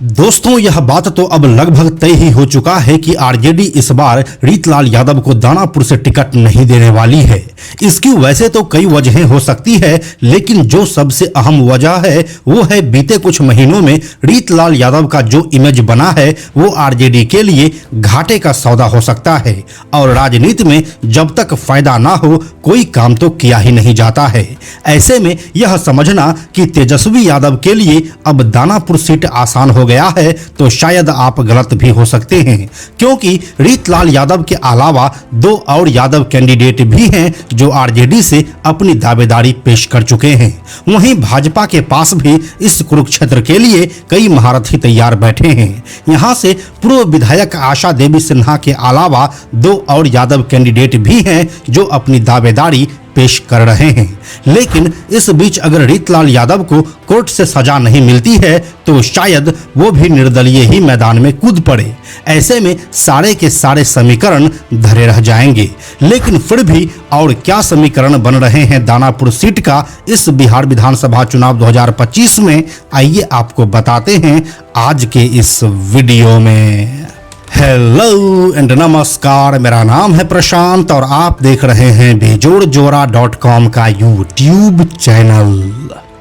दोस्तों, यह बात तो अब लगभग तय ही हो चुका है कि आरजेडी इस बार रीतलाल यादव को दानापुर से टिकट नहीं देने वाली है। इसकी वैसे तो कई वजहें हो सकती है, लेकिन जो सबसे अहम वजह है वो है बीते कुछ महीनों में रीतलाल यादव का जो इमेज बना है वो आरजेडी के लिए घाटे का सौदा हो सकता है। और राजनीति में जब तक फायदा ना हो कोई काम तो किया ही नहीं जाता है। ऐसे में यह समझना कि तेजस्वी यादव के लिए अब दानापुर सीट आसान हो गया है तो शायद आप गलत भी हो सकते हैं, क्योंकि रीतलाल यादव के अलावा दो और यादव कैंडिडेट भी हैं जो आरजेडी से अपनी दावेदारी पेश कर चुके हैं। वहीं भाजपा के पास भी इस कुरुक्षेत्र के लिए कई महारथी तैयार बैठे हैं। यहां से पूर्व विधायक आशा देवी सिन्हा के अलावा दो और यादव कैंडिडेट भी हैं जो अपनी दावेदारी पेश कर रहे हैं। लेकिन इस बीच अगर रीतलाल यादव को कोर्ट से सजा नहीं मिलती है तो शायद वो भी निर्दलीय ही मैदान में कूद पड़े। ऐसे में सारे के सारे समीकरण धरे रह जाएंगे। लेकिन फिर भी और क्या समीकरण बन रहे हैं दानापुर सीट का इस बिहार विधानसभा चुनाव 2025 में, आइए आपको बताते हैं आज के इस वीडियो में। हेलो एंड नमस्कार, मेरा नाम है प्रशांत और आप देख रहे हैं बेजोड़जोरा.com का यूट्यूब चैनल।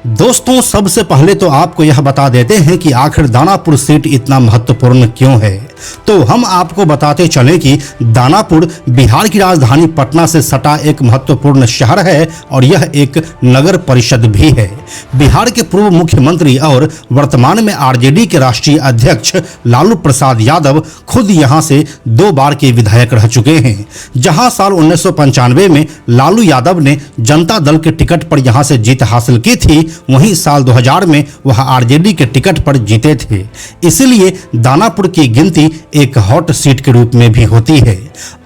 दोस्तों, सबसे पहले तो आपको यह बता देते हैं कि आखिर दानापुर सीट इतना महत्वपूर्ण क्यों है। तो हम आपको बताते चलें कि दानापुर बिहार की राजधानी पटना से सटा एक महत्वपूर्ण शहर है और यह एक नगर परिषद भी है। बिहार के पूर्व मुख्यमंत्री और वर्तमान में आरजेडी के राष्ट्रीय अध्यक्ष लालू प्रसाद यादव खुद यहां से 2 बार के विधायक रह चुके हैं। जहां साल 1995 में लालू यादव ने जनता दल के टिकट पर यहां से जीत हासिल की थी, वहीं साल 2000 में वह आरजेडी के टिकट पर जीते थे। इसलिए दानापुर की गिनती एक हॉट सीट के रूप में भी होती है।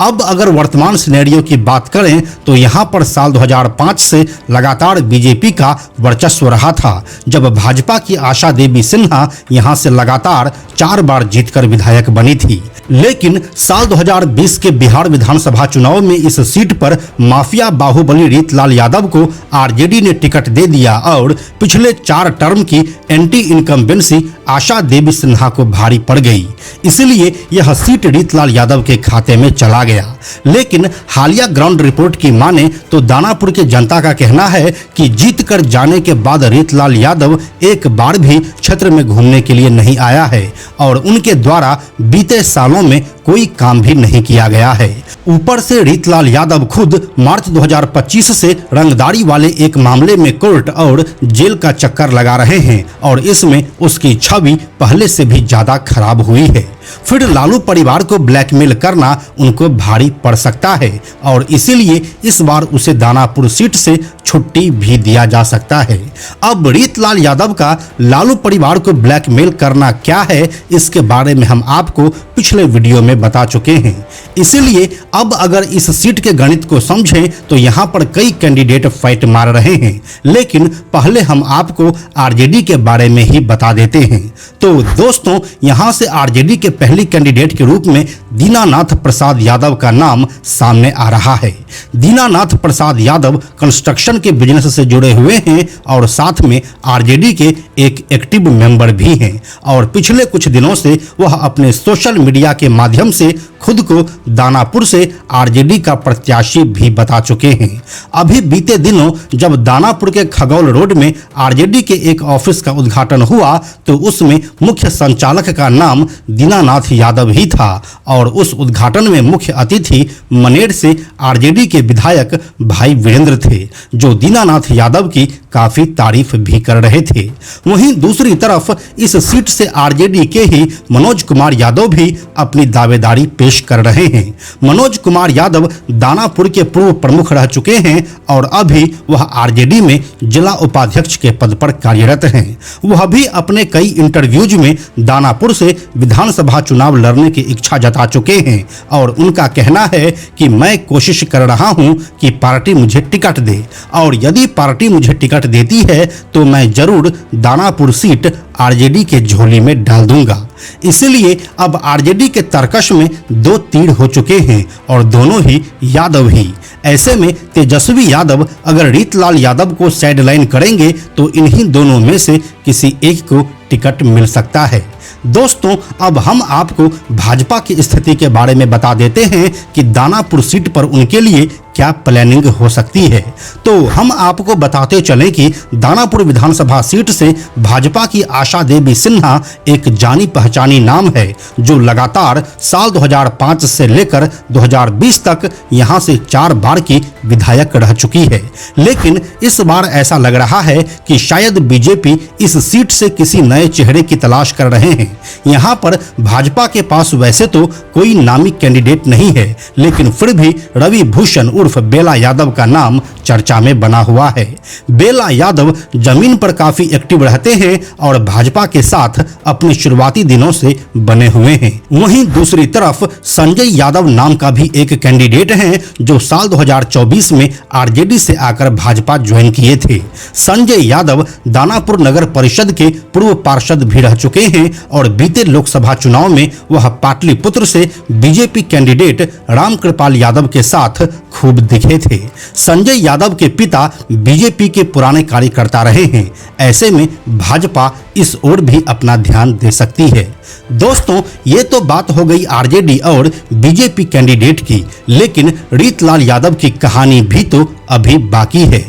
अब अगर वर्तमान सिनेरियो की बात करें तो यहां पर साल 2005 से लगातार बीजेपी का वर्चस्व रहा था, जब भाजपा की आशा देवी सिन्हा यहां से लगातार 4 बार जीतकर विधायक बनी थी। लेकिन साल 2020 के बिहार विधानसभा चुनाव में इस सीट पर माफिया बाहुबली रीतलाल यादव को आरजेडी ने टिकट दे दिया और पिछले 4 टर्म की एंटी इनकम्बेंसी आशा देवी सिन्हा को भारी पड़ गई। इसलिए यह सीट रीतलाल यादव के खाते में चला गया। लेकिन हालिया ग्राउंड रिपोर्ट की माने तो दानापुर के जनता का कहना है कि जीत कर जाने के बाद रीतलाल यादव एक बार भी क्षेत्र में घूमने के लिए नहीं आया है और उनके द्वारा बीते सालों में कोई काम भी नहीं किया गया है। ऊपर से रीतलाल यादव खुद मार्च 2025 से रंगदारी वाले एक मामले में कोर्ट और जेल का चक्कर लगा रहे हैं और इसमें उसकी छवि पहले से भी ज्यादा खराब हुई है। फिर लालू परिवार को ब्लैकमेल करना उनको भारी पड़ सकता है और इसीलिए इस बार उसे दानापुर सीट से छुट्टी भी दिया जा सकता है। अब रीतलाल यादव का लालू परिवार को ब्लैकमेल करना क्या है, इसके बारे में हम आपको पिछले वीडियो में बता चुके हैं। इसीलिए अब अगर इस सीट के गणित को समझें तो यहाँ पर कई कैंडिडेट फाइट मार रहे हैं, लेकिन पहले हम आपको आरजेडी के बारे में ही बता देते हैं। तो दोस्तों, यहाँ से आरजेडी के पहली कैंडिडेट के रूप में दीनानाथ प्रसाद यादव का नाम सामने आ रहा है। दीनानाथ प्रसाद यादव कंस्ट्रक्शन के बिजनेस से जुड़े हुए हैं और साथ में आरजेडी के एक एक्टिव मेंबर भी हैं और पिछले कुछ दिनों से वह अपने सोशल मीडिया के माध्यम से खुद को दानापुर से आरजेडी का प्रत्याशी भी बता चुके हैं। अभी बीते दिनों जब दानापुर के खगौल रोड में आरजेडी के एक ऑफिस का उद्घाटन हुआ तो उसमें मुख्य संचालक का नाम दीनानाथ यादव ही था और उस उद्घाटन में मुख्य अतिथि मनेर से आरजेडी के विधायक भाई वीरेंद्र थे, जो दीनानाथ यादव की काफी तारीफ भी कर रहे थे। वहीं दूसरी तरफ इस सीट से आरजेडी के ही मनोज कुमार यादव भी अपनी दावेदारी पेश कर रहे हैं। मनोज कुमार यादव दानापुर के पूर्व प्रमुख रह चुके हैं और अभी वह आरजेडी में जिला उपाध्यक्ष के पद पर कार्यरत हैं। वह भी अपने कई इंटरव्यूज में दानापुर से विधानसभा चुनाव लड़ने की इच्छा जता चुके हैं और उनका कहना है कि मैं कोशिश कर रहा हूं कि पार्टी मुझे टिकट दे और यदि पार्टी मुझे टिकट देती है तो मैं जरूर दानापुर सीट आरजेडी के झोली में डाल दूंगा। इसलिए अब आरजेडी के तर्कश में 2 तीर हो चुके हैं और दोनों ही यादव ही। ऐसे में तेजस्वी यादव अगर रीतलाल यादव को साइडलाइन करेंगे तो इन्हीं दोनों में से किसी एक को टिकट मिल सकता है। दोस्तों, अब हम आपको भाजपा की स्थिति के बारे में बता देते हैं कि दानापुर सीट पर उनके लिए क्या प्लानिंग हो सकती है। तो हम आपको बताते चलें कि दानापुर विधानसभा सीट से भाजपा की आशा देवी सिन्हा एक जानी पहचानी नाम है, जो लगातार साल 2005 से लेकर 2020 तक यहां से 4 बार की विधायक रह चुकी है। लेकिन इस बार ऐसा लग रहा है कि शायद बीजेपी इस सीट से किसी नए चेहरे की तलाश कर रहे हैं। यहां पर भाजपा के पास वैसे तो कोई नामी कैंडिडेट नहीं है, लेकिन फिर भी रवि भूषण उर्फ बेला यादव का नाम चर्चा में बना हुआ है। बेला यादव जमीन पर काफी एक्टिव रहते हैं और भाजपा के साथ अपने शुरुआती दिनों से बने हुए हैं। वहीं दूसरी तरफ संजय यादव नाम का भी एक कैंडिडेट है, जो साल 2024 में आरजेडी से आकर भाजपा ज्वाइन किए थे। संजय यादव दानापुर नगर परिषद के पूर्व पार्षद भी रह चुके हैं और बीते लोकसभा चुनाव में वह पाटलिपुत्र से बीजेपी कैंडिडेट रामकृपाल यादव के साथ खूब दिखे थे। संजय यादव के पिता बीजेपी के पुराने कार्यकर्ता रहे हैं। ऐसे में भाजपा इस ओर भी अपना ध्यान दे सकती है। दोस्तों, ये तो बात हो गई आरजेडी और बीजेपी कैंडिडेट की, लेकिन रीतलाल यादव की कहानी भी तो अभी बाकी है।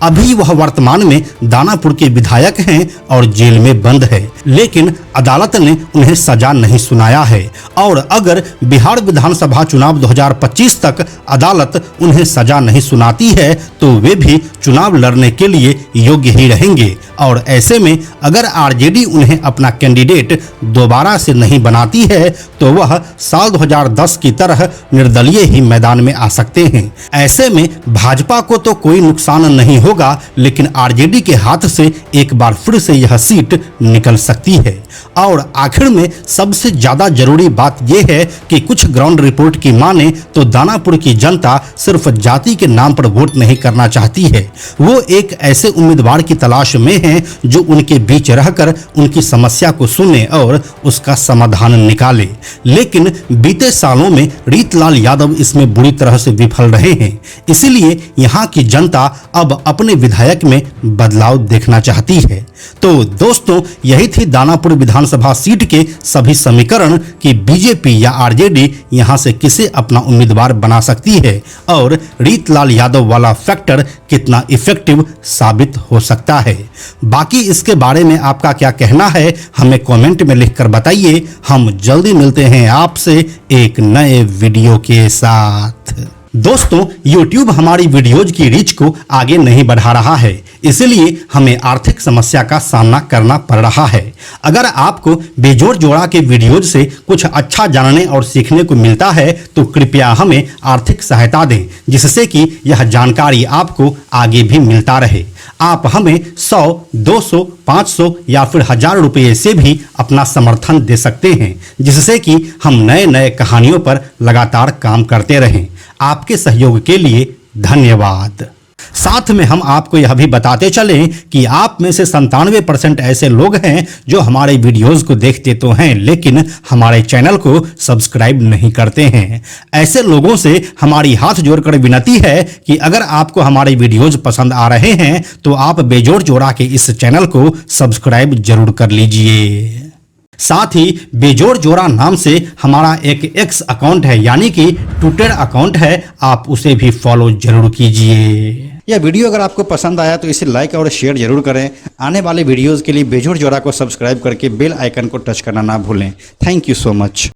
अभी वह वर्तमान में दानापुर के विधायक हैं और जेल में बंद है, लेकिन अदालत ने उन्हें सजा नहीं सुनाया है और अगर बिहार विधानसभा चुनाव 2025 तक अदालत उन्हें सजा नहीं सुनाती है तो वे भी चुनाव लड़ने के लिए योग्य ही रहेंगे। और ऐसे में अगर आरजेडी उन्हें अपना कैंडिडेट दोबारा से नहीं बनाती है तो वह साल 2010 की तरह निर्दलीय ही मैदान में आ सकते हैं। ऐसे में भाजपा को तो कोई नुकसान नहीं होगा, लेकिन आरजेडी के हाथ से एक बार फिर से यह सीट निकल सकती है। और आखिर में सबसे ज्यादा जरूरी बात यह है कि कुछ ग्राउंड रिपोर्ट की माने तो दानापुर की जनता सिर्फ जाति के नाम पर वोट नहीं करना चाहती है। वो एक ऐसे उम्मीदवार की तलाश में है जो उनके बीच रहकर उनकी समस्या को सुने और उसका समाधान निकाले। लेकिन बीते सालों में रीतलाल यादव इसमें बुरी तरह से विफल रहे हैं। इसीलिए यहाँ की जनता अब अपने विधायक में बदलाव देखना चाहती है। तो दोस्तों, यही थी दानापुर विधानसभा सीट के सभी समीकरण कि बीजेपी या आरजेडी यहां से किसे अपना उम्मीदवार बना सकती है और रीतलाल यादव वाला फैक्टर कितना इफेक्टिव साबित हो सकता है। बाकी इसके बारे में आपका क्या कहना है, हमें कमेंट में लिखकर बताइए। हम जल्दी मिलते हैं आपसे एक नए वीडियो के साथ। दोस्तों, YouTube हमारी वीडियोज की रीच को आगे नहीं बढ़ा रहा है, इसलिए हमें आर्थिक समस्या का सामना करना पड़ रहा है। अगर आपको बेजोड़ जोड़ा के वीडियोज से कुछ अच्छा जानने और सीखने को मिलता है तो कृपया हमें आर्थिक सहायता दें, जिससे कि यह जानकारी आपको आगे भी मिलता रहे। आप हमें 100, 200, 500 या फिर 1000 रुपये से भी अपना समर्थन दे सकते हैं, जिससे कि हम नए नए कहानियों पर लगातार काम करते रहें। आपके सहयोग के लिए धन्यवाद। साथ में हम आपको यह भी बताते चलें कि आप में से 97% ऐसे लोग हैं जो हमारे वीडियोस को देखते तो हैं, लेकिन हमारे चैनल को सब्सक्राइब नहीं करते हैं। ऐसे लोगों से हमारी हाथ जोड़कर विनती है कि अगर आपको हमारे वीडियोस पसंद आ रहे हैं तो आप बेजोड़ जोड़ा के इस चैनल को सब्सक्राइब जरूर कर लीजिए। साथ ही बेजोड़ जोड़ा नाम से हमारा एक एक्स अकाउंट है, यानी कि ट्विटर अकाउंट है, आप उसे भी फॉलो जरूर कीजिए। यह वीडियो अगर आपको पसंद आया तो इसे लाइक और शेयर जरूर करें। आने वाले वीडियोस के लिए बेजोड़ जोड़ा को सब्सक्राइब करके बेल आइकन को टच करना ना भूलें। Thank you so much.